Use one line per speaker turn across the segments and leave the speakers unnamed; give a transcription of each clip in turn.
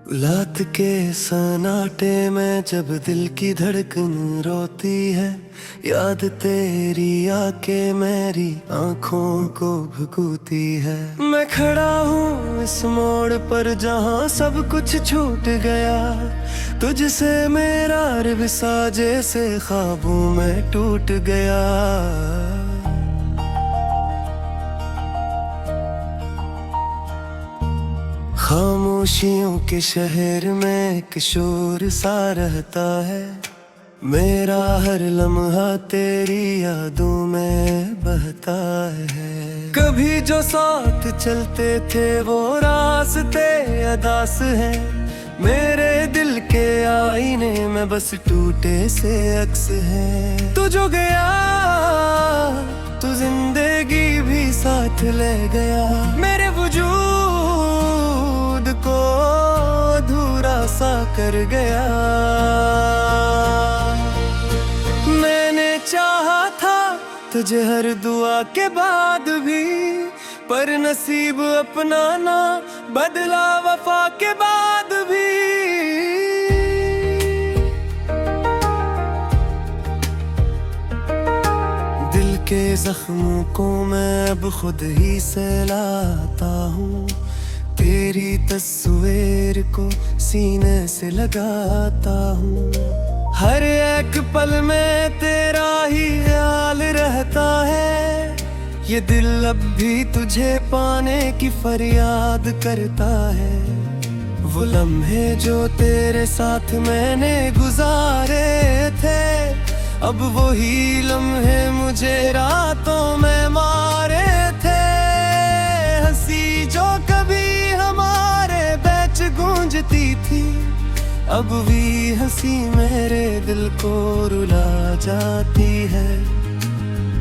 रात के सन्नाटे में जब दिल की धड़कन रोती है, याद तेरी आके मेरी आंखों को भुकूती है। मैं खड़ा हूँ इस मोड़ पर जहाँ सब कुछ छूट गया, तुझसे मेरा रिश्ता जैसे ख्वाबों में टूट गया। खामोशियों के शहर में एक शोर सा रहता है, मेरा हर लम्हा तेरी यादों में बहता है। कभी जो साथ चलते थे वो रास्ते अदास हैं, मेरे दिल के आईने में बस टूटे से अक्स हैं। तू जो गया तू जिंदगी भी साथ ले गया, मेरे वजूद को अधूरा सा कर गया। मैंने चाहा था तुझे हर दुआ के बाद भी, पर नसीब अपना ना बदला वफा के बाद भी। दिल के जख्मों को मैं अब खुद ही सहलाता हूँ, तेरी तस्वीर को सीने से लगाता हूँ। हर एक पल में तेरा ही ख्याल रहता है, ये दिल अब भी तुझे पाने की फरियाद करता है। वो लम्हे जो तेरे साथ मैंने गुजारे थे, अब वही लम्हे मुझे रातों में मारे थे। हंसी जो कभी गूंजती थी, अब भी हंसी मेरे दिल को रुला जाती है।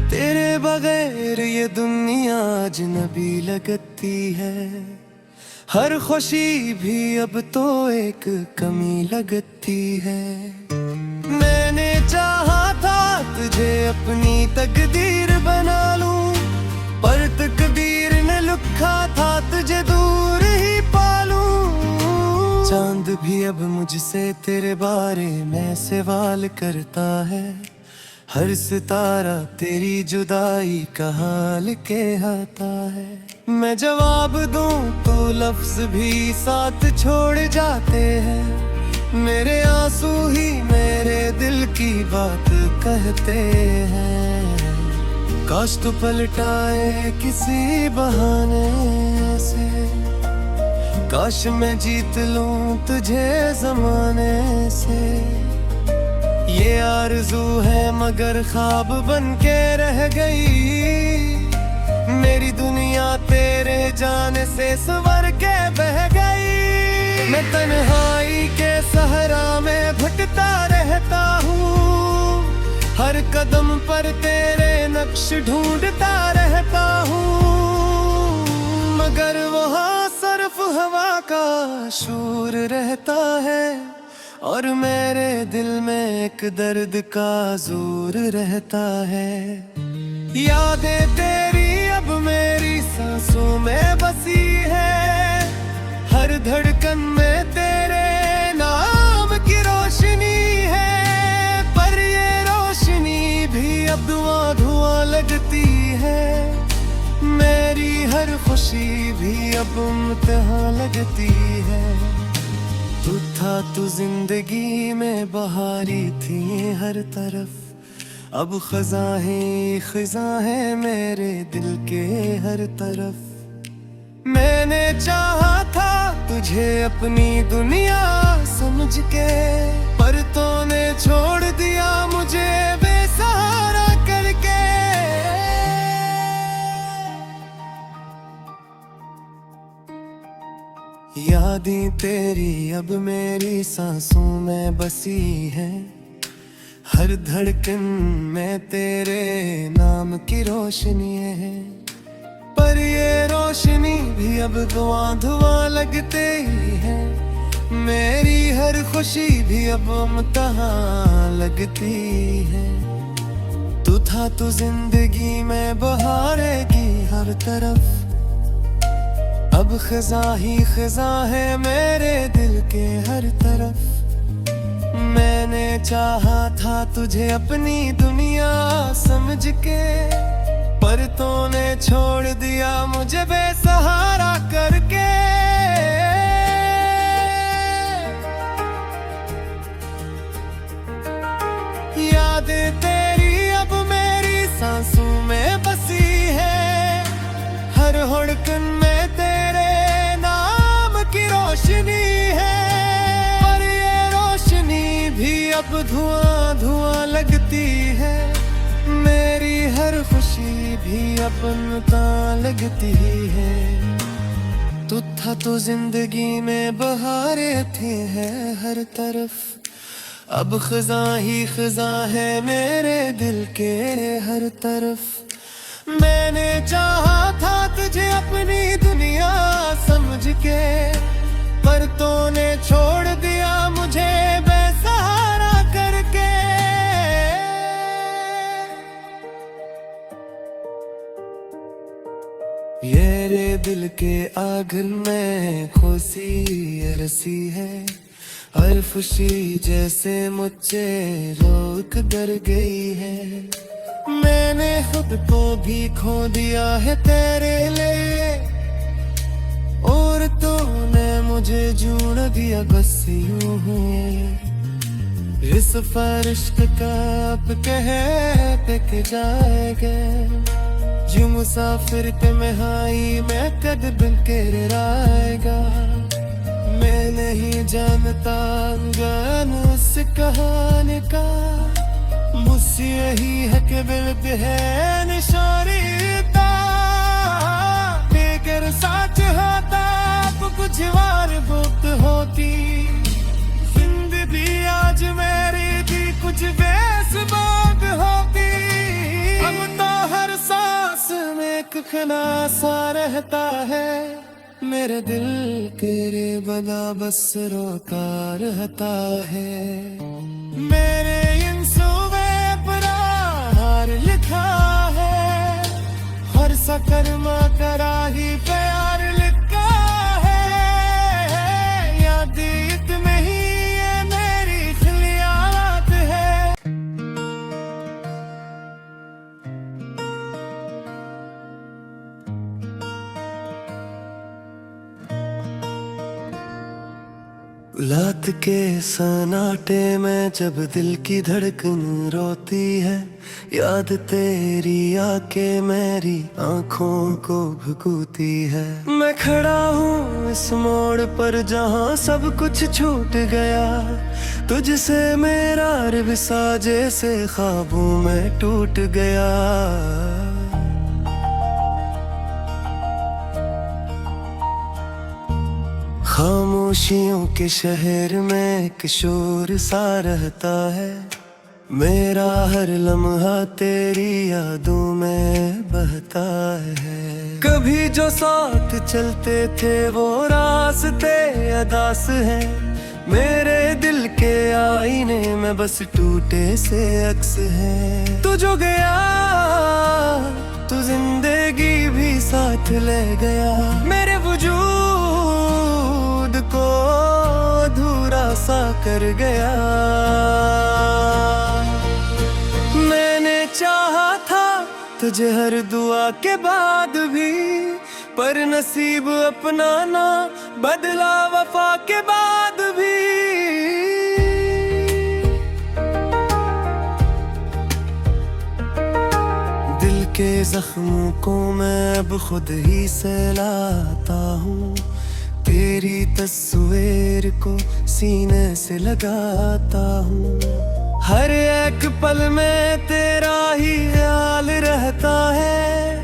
तेरे बगैर ये दुनिया अजनबी लगती है, हर खुशी भी अब तो एक कमी लगती है। मैंने चाहा था तुझे अपनी तकदीर बना लूं, पर तकदीर ने लिखा था तुझे दूर ही पालूं। चांद भी अब मुझसे तेरे बारे में सवाल करता है, हर सितारा तेरी जुदाई का हाल कहता है। मैं जवाब दूं तो लफ्ज भी साथ छोड़ जाते हैं, मेरे आंसू ही मेरे दिल की बात कहते हैं। काश तू पलटाए किसी बहाने से, काश मैं जीत लूं तुझे ज़माने से। ये आरज़ू है मगर ख्वाब बन के रह गई, मेरी दुनिया तेरे जाने से संवर के बह गई। मैं तन्हाई के सहरा में भटकता रहता हूँ, हर कदम पर तेरे नक्श ढूंढता रहता हूँ, मगर वहाँ सिर्फ हवा का शोर रहता है, और मेरे दिल में एक दर्द का जोर रहता है। यादें तेरी अब मेरी सांसों में बसी है, हर धड़कन में तेरे नाम की रोशनी है, पर ये रोशनी भी अब धुआं धुआं लगती है। मेरी हर खुशी भी अब इम्तिहान लगती है। तू था तू जिंदगी में बहारी थी हर तरफ, अब खज़ां है मेरे दिल के हर तरफ। मैंने चाहा था तुझे अपनी दुनिया समझ के, पर तूने छोड़ दिया मुझे बेसहारा करके। यादें तेरी अब मेरी सांसों में बसी है, हर धड़कन में तेरे नाम की रोशनी है, पर ये रोशनी भी अब धुआं धुआं लगते ही है। मेरी हर खुशी भी अब इम्तिहान लगती है। तू था तू जिंदगी में बहारेगी हर तरफ, अब अब खिजा ही खिजा है मेरे दिल के हर तरफ। मैंने चाहा था तुझे अपनी दुनिया समझ के, पर तूने छोड़ दिया मुझे बेसहारा करके। यादें तेरी अब मेरी सांसों में बसी है, हर धड़कन में तेरे नाम की रोशनी है। पर ये रोशनी भी अब धुआं धुआं लगती है, मेरी हर खुशी भी अपनता लगती है। तू था तो जिंदगी में बहारे थे हैं हर तरफ, अब खिजा ही खिजा है मेरे दिल के हर तरफ। मैंने चाहा था तुझे अपनी दुनिया समझ के, पर तूने छोड़ दिया मुझे बेसहारा करके। ये रे दिल के आंगन में खुशी रसी है, हर खुशी जैसे मुझे रोक कर गई है। मैंने खुद को भी खो दिया है तेरे लिए, और तूने मुझे जूड़ दिया बस यूं ही। इस फरिश्त का अब कहते के जाएगा, जो मुसाफिर पे मेहाई में कद बिन के रहेगा। मैं नहीं जानता गान उस कहानी का, मुझसे यही है कि बिल्द है निशानीता। बेगर साच होता तो कुछ वार बुत होती, जिंदगी आज मेरी थी कुछ बेसबाब होती। अब तो हर सांस में एक खुलासा रहता है, मेरे दिल के रे बदा बस रोता रहता है। मेरे इन सूबे पर हार लिखा है, हर सकरमा करा ही प्यार लिखा है। याद में ही ये मेरी खिलियात है। रात के सन्नाटे में जब दिल की धड़कन रोती है, याद तेरी आके मेरी आंखों को भुकूती है। मैं खड़ा हूँ इस मोड़ पर जहाँ सब कुछ छूट गया, तुझसे मेरा रिश्ता जैसे ख्वाबों में टूट गया। खामोशियों के शहर में एक शोर सा रहता है, मेरा हर लम्हा तेरी यादों में बहता है। कभी जो साथ चलते थे वो रास्ते अदास हैं, मेरे दिल के आईने में बस टूटे से अक्स हैं। तू जो गया तू जिंदगी भी साथ ले गया, मेरे वजूद को अधूरा सा कर गया। मैंने चाहा था तुझे हर दुआ के बाद भी, पर नसीब अपना ना बदला वफा के बाद भी। दिल के जख्मों को मैं अब खुद ही सहलाता हूँ, तेरी तस्वीर को सीने से लगाता हूँ। हर एक पल में तेरा ही ख्याल रहता है,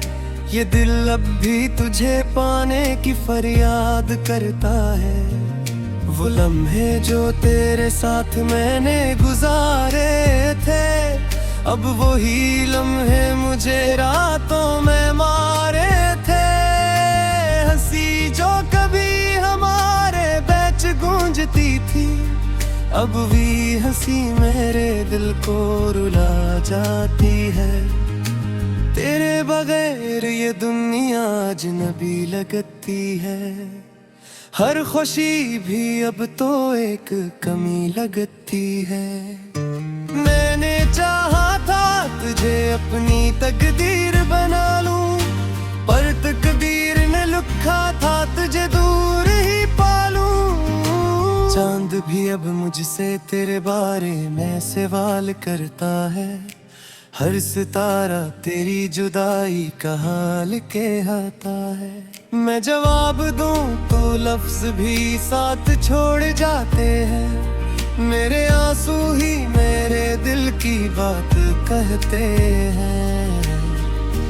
ये दिल अब भी तुझे पाने की फरियाद करता है। वो लम्हे जो तेरे साथ मैंने गुजारे थे, अब वही लम्हे मुझे रातों में मारे थे। हंसी जो कभी हमारे बीच गूंजती थी, अब भी हंसी मेरे दिल को रुला जाती है। तेरे बगैर ये दुनिया अजनबी लगती है, हर खुशी भी अब तो एक कमी लगती है। मैंने चाहा था तुझे अपनी तकदीर बना लूं, पर तकदीर ने लिखा था तुझे दूर ही पालूं। चांद भी अब मुझसे तेरे बारे में सवाल करता है, हर सितारा तेरी जुदाई का हाल कहता है। मैं जवाब दूं तो लफ्ज भी साथ छोड़ जाते हैं, मेरे आंसू ही मेरे दिल की बात कहते हैं।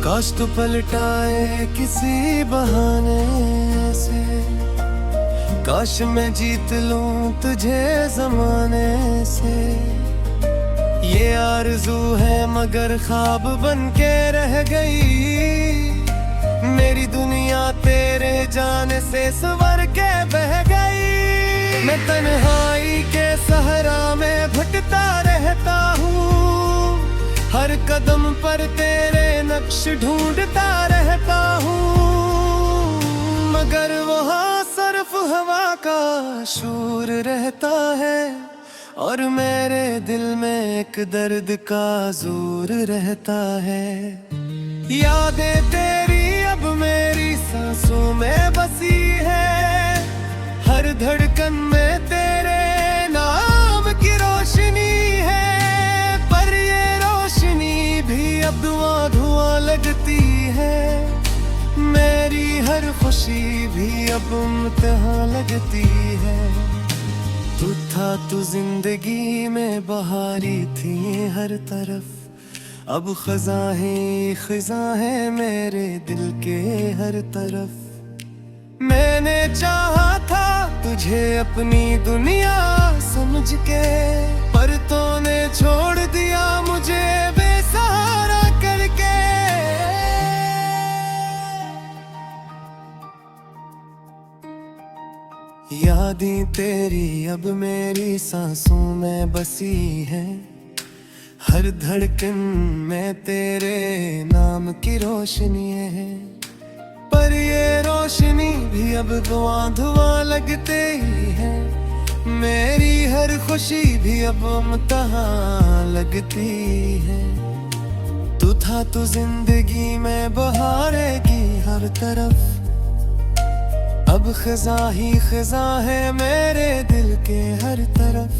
काश तू पलटाए किसी बहाने से, काश मैं जीत लूं तुझे जमाने से। ये आरज़ू है मगर ख्वाब बन के रह गई, मेरी दुनिया तेरे जाने से संवर के बह गई। मैं तन्हाई के सहरा में भटकता रहता हूँ, हर कदम पर तेरे नक्श ढूंढता रहता हूँ, मगर वहाँ सिर्फ हवा का शोर रहता है, और मेरे दिल में एक दर्द का जोर रहता है। यादें तेरी अब मेरी सांसों में बसी है, हर धड़कन में तेरे नाम की रोशनी है, पर ये रोशनी भी अब धुआं धुआं लगती है। मेरी हर खुशी भी अब इम्तिहान लगती है। तू था तू जिंदगी में बहारी थी हर तरफ, अब खज़ां है मेरे दिल के हर तरफ। मैंने चाहा था तुझे अपनी दुनिया समझ के, पर तूने छोड़ दिया मुझे बेसहारा करके। यादें तेरी अब मेरी सांसों में बसी है, हर धड़कन में तेरे नाम की रोशनी है, पर ये रोशनी भी अब धुआं धुआं लगते ही है। मेरी हर खुशी भी अब इम्तिहान लगती है। तू था तो जिंदगी में बहारेगी हर तरफ, अब खज़ां है मेरे दिल के हर तरफ।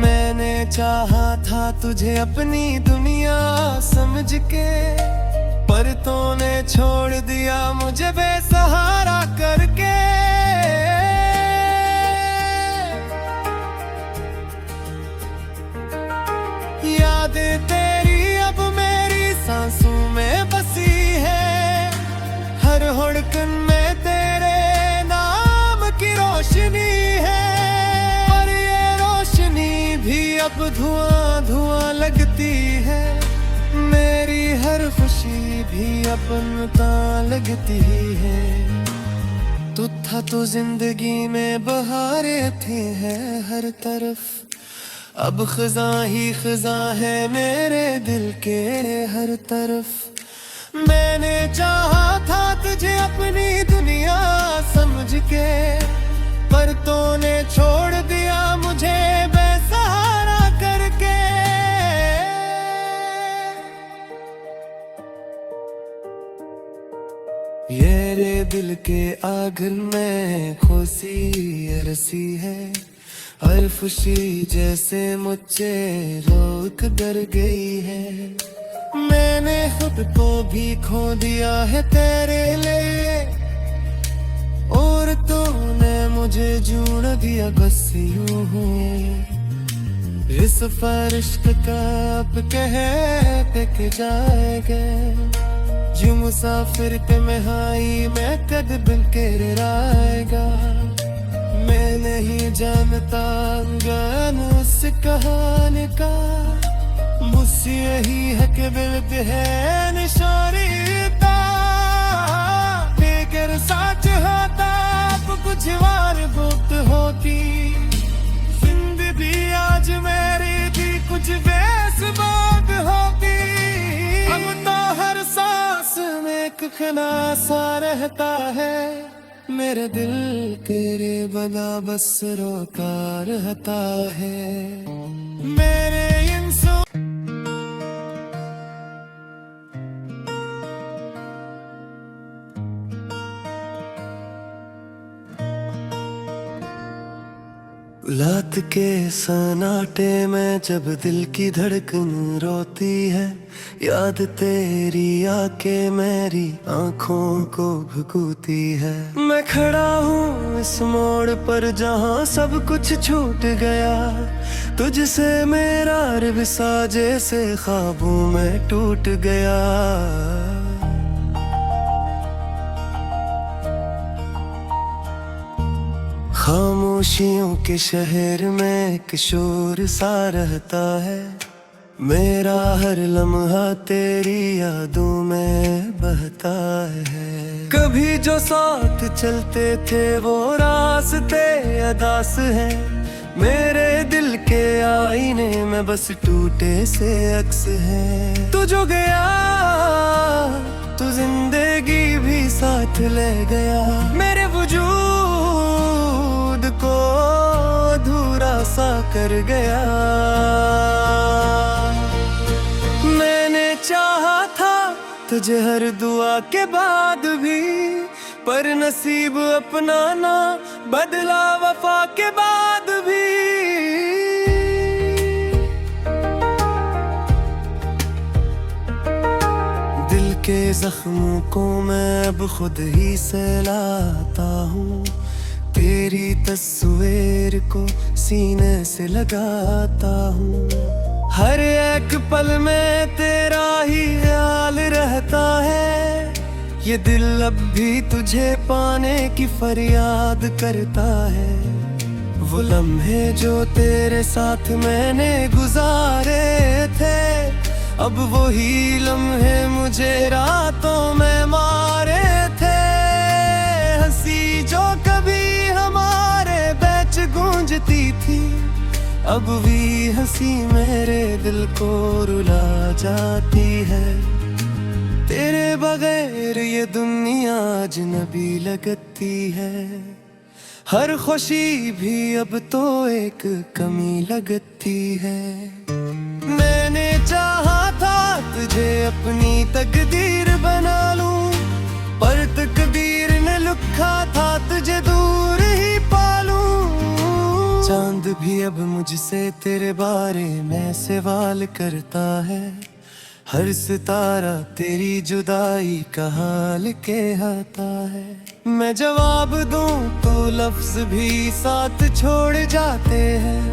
मैंने चाहा था तुझे अपनी दुनिया समझ के, पर तूने छोड़ दिया मुझे बेसहारा करके। यादें तेरी अब मेरी सांसों में बसी है, हर धड़कन में तेरे नाम की रोशनी है, पर ये रोशनी भी अब धुआं धुआं लगती है। मेरी हर खुशी भी अब इम्तिहान लगती है। तू था तो जिंदगी में बहारें थे हैं हर तरफ, अब खज़ां है मेरे दिल के हर तरफ। मैंने चाहा था तुझे अपनी दुनिया समझ के, पर तूने छोड़ दिया मुझे बेसहारा करके। ये दिल के आंगन में खोसी रसी है, हर खुशी जैसे मुझे रोक कर गई है। मैंने खुद को भी खो दिया है तेरे लिए, और तूने मुझे जूड़ दिया बस यूं ही। इस फरिश्त का अब कहते के जाएगा, जो मुसाफिर पे मेहाई में कद बिन के रहेगा। मैं नहीं जानता गान उस कहानी का, मुझसे यही है कि बिल्द है निशानीता। बेगर साच होता अब कुछ वार बुत होती, जिंदगी आज मेरी थी कुछ बेसबाब होती। अब तो देखना सा रहता है, मेरे दिल तेरे बना बस रोता रहता है। मेरे इन रात के सन्नाटे में जब दिल की धड़कन रोती है, याद तेरी आके मेरी आंखों को भुकूती है। मैं खड़ा हूँ इस मोड़ पर जहाँ सब कुछ छूट गया, तुझसे मेरा रिश्ता जैसे ख्वाबों में टूट गया। खामोशियों के शहर में एक शोर सा रहता है, मेरा हर लम्हा तेरी यादों में बहता है। कभी जो साथ चलते थे वो रास्ते अदास है, मेरे दिल के आईने में बस टूटे से अक्स है। तू जो गया तू जिंदगी भी साथ ले गया, मेरे वजूद को अधूरा सा कर गया। मैंने चाहा था तुझे हर दुआ के बाद भी, पर नसीब अपना ना बदला वफा के बाद भी। दिल के जख्मों को मैं अब खुद ही सहलाता हूँ, तेरी तस्वीर को सीने से लगाता हूँ। हर एक पल में तेरा ही ख्याल रहता है, ये दिल अब भी तुझे पाने की फरियाद करता है। वो लम्हे जो तेरे साथ मैंने गुजारे थे, अब वही लम्हे मुझे रातों में मारे थे। हंसी जो कभी हमारे बीच गूंजती थी, अब भी हंसी मेरे दिल को रुला जाती है। तेरे बगैर ये दुनिया अजनबी लगती है, हर खुशी भी अब तो एक कमी लगती है। मैंने चाहा था तुझे अपनी तकदीर बना लूं, पर तकदीर ने लिखा था तुझे दूर ही पालूं। चांद भी अब मुझसे तेरे बारे में सवाल करता है, हर सितारा तेरी जुदाई का हाल कहता है। मैं जवाब दूं तो लफ्ज भी साथ छोड़ जाते हैं,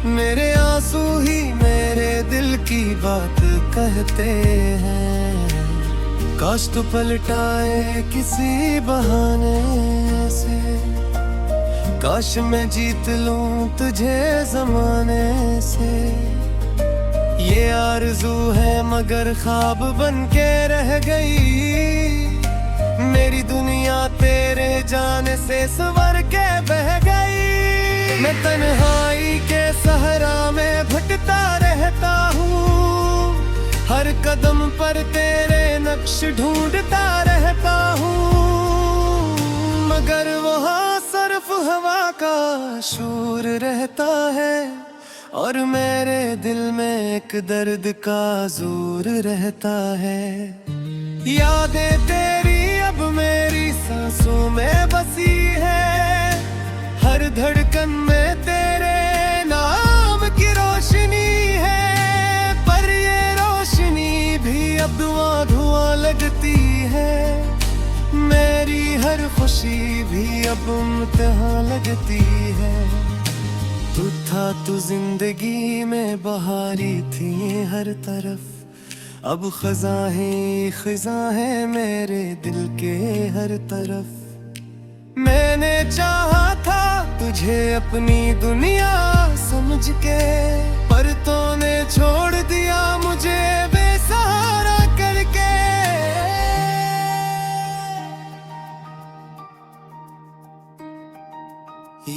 मेरे आंसू ही मेरे दिल की बात कहते हैं। काश तू पलटाए किसी बहाने से, काश मैं जीत लूं तुझे जमाने से। ये आरज़ू है मगर ख्वाब बन के रह गई, मेरी दुनिया तेरे जाने से संवर के बह गई। मैं तन्हाई के सहरा में भटकता रहता हूँ, हर कदम पर तेरे नक्श ढूंढता रहता हूँ, मगर वहाँ सिर्फ हवा का शोर रहता है, और मेरे दिल में एक दर्द का जोर रहता है। यादें तेरी अब मेरी सांसों में बसी है, हर धड़कन में तेरे नाम की रोशनी है, पर ये रोशनी भी अब धुआं धुआं लगती है। मेरी हर खुशी भी अब इम्तिहान लगती है। तू था तू जिंदगी में बहारी थी हर तरफ, अब खज़ां है मेरे दिल के हर तरफ। मैंने चाहा था तुझे अपनी दुनिया समझ के, पर तूने छोड़ दिया मुझे बेसहारा करके।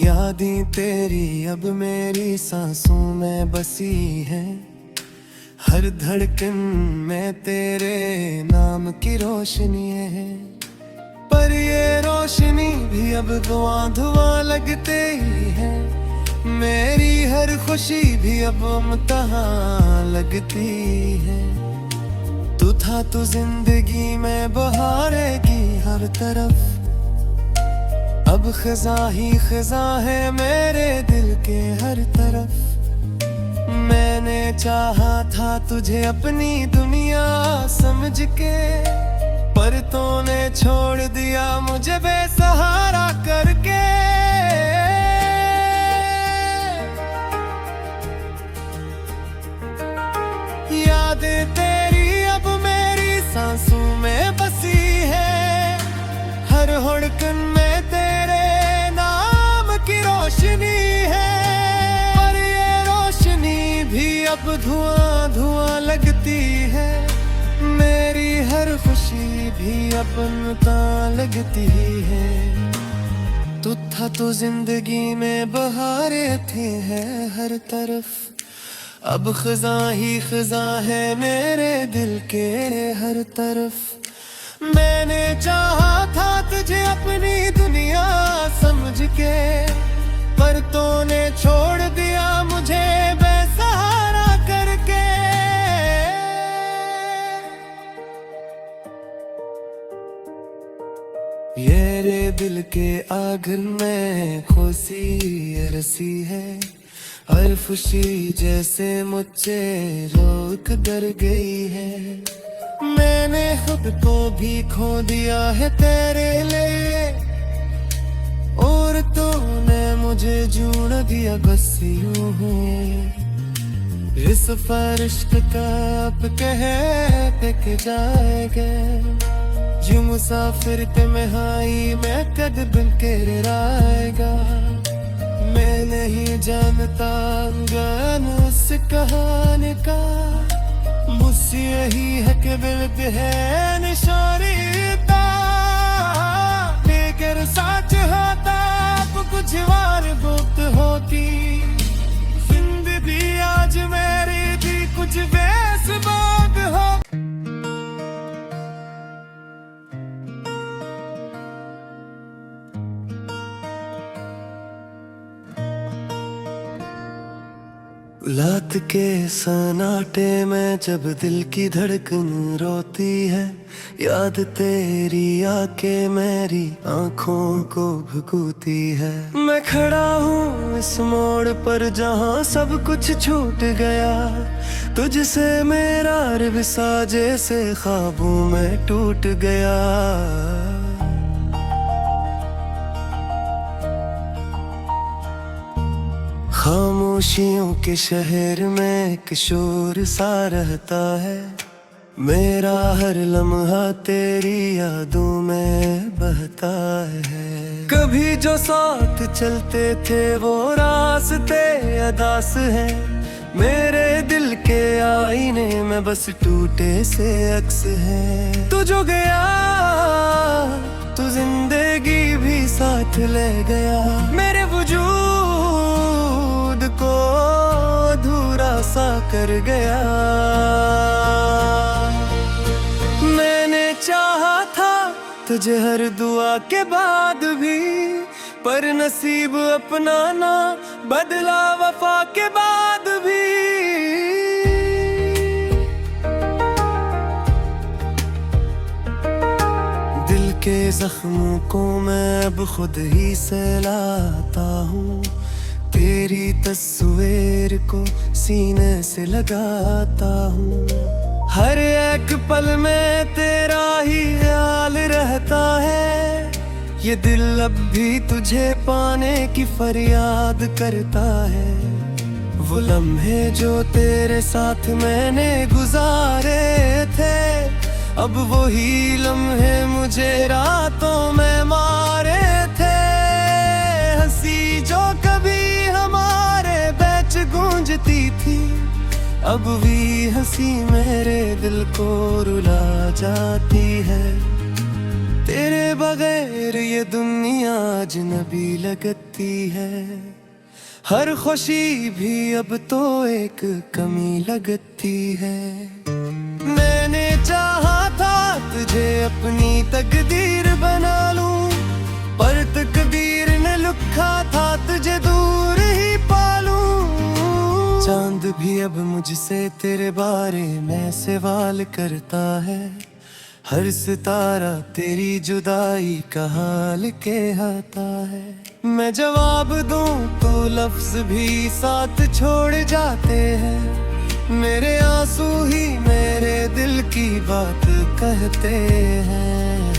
यादें तेरी अब मेरी सांसों में बसी हैं, हर धड़कन में तेरे नाम की रोशनी है, पर ये रोशनी भी अब धुआं धुआं लगते ही है। मेरी हर खुशी भी अब इम्तिहान लगती है। तू था तो जिंदगी में बहारेगी हर तरफ, अब खिजा ही खिजा है मेरे दिल के हर तरफ। मैंने चाहा था तुझे अपनी दुनिया समझ के, पर तूने छोड़ दिया मुझे बेसहारा करके। यादें तेरी अब मेरी सांसों में बसी है, हर धड़कन में तेरे नाम की रोशनी है। पर ये रोशनी भी अब धुआं धुआं लगती है, मेरी हर खुशी भी अपनता लगती है। तू था तो जिंदगी में बहारे थे हैं हर तरफ, अब खिजा ही खिजा है मेरे दिल के हर तरफ। मैंने चाहा था तुझे अपनी दुनिया समझ के, पर तूने छोड़ दिया मुझे बेसहारा करके। ये रे दिल के आंगन में खुशी रसी है, हर खुशी जैसे मुझे रोक कर गई है। मैंने खुद को भी खो दिया है तेरे लिए, और तूने मुझे जूड़ दिया बस यूं ही। इस फरिश्त का अब कहते के जाएगा, जो मुसाफिर ते में मैं कद बिन के रहेगा। मैं नहीं जानता गान उस कहानी का, मुझसे यही है कि बिल्कुल है निशानीता। लेकर सच होता अब कुछ बार गुप्त होती, जिंदगी आज मेरी भी कुछ बेसबाक हो। रात के सन्नाटे में जब दिल की धड़कन रोती है, याद तेरी आके मेरी आंखों को भुगती है। मैं खड़ा हूँ इस मोड़ पर जहाँ सब कुछ छूट गया, तुझसे मेरा रिश्ता जैसे ख्वाबों में टूट गया। खामोशियों के शहर में एक शोर सा रहता है, मेरा हर लम्हा तेरी यादों में बहता है। कभी जो साथ चलते थे वो रास्ते अदास है, मेरे दिल के आईने में बस टूटे से अक्स है। तू जो गया तू जिंदगी भी साथ ले गया, मेरे वजूद को अधूरा सा कर गया। मैंने चाहा था तुझे हर दुआ के बाद भी, पर नसीब अपना ना बदला वफा के बाद भी। दिल के जख्मों को मैं अब खुद ही सहलाता हूँ, तेरी तस्वीर को सीने से लगाता हूँ। हर एक पल में तेरा ही ख्याल रहता है, ये दिल अब भी तुझे पाने की फरियाद करता है। वो लम्हे जो तेरे साथ मैंने गुजारे थे, अब वही लम्हे मुझे रातों में मारे थे। हंसी जो कभी हमारे बीच गूंजती थी, अब भी हंसी मेरे दिल को रुला जाती है। तेरे बगैर ये दुनिया अजनबी लगती है, हर खुशी भी अब तो एक कमी लगती है। मैंने चाहा था तुझे अपनी तकदीर बना लूं, पर तकदीर ने लिखा था तुझे दूर ही पालूं। चांद भी अब मुझसे तेरे बारे में सवाल करता है, हर सितारा तेरी जुदाई का हाल कहता है। मैं जवाब दूं तो लफ्ज भी साथ छोड़ जाते हैं, मेरे आंसू ही मेरे दिल की बात कहते हैं।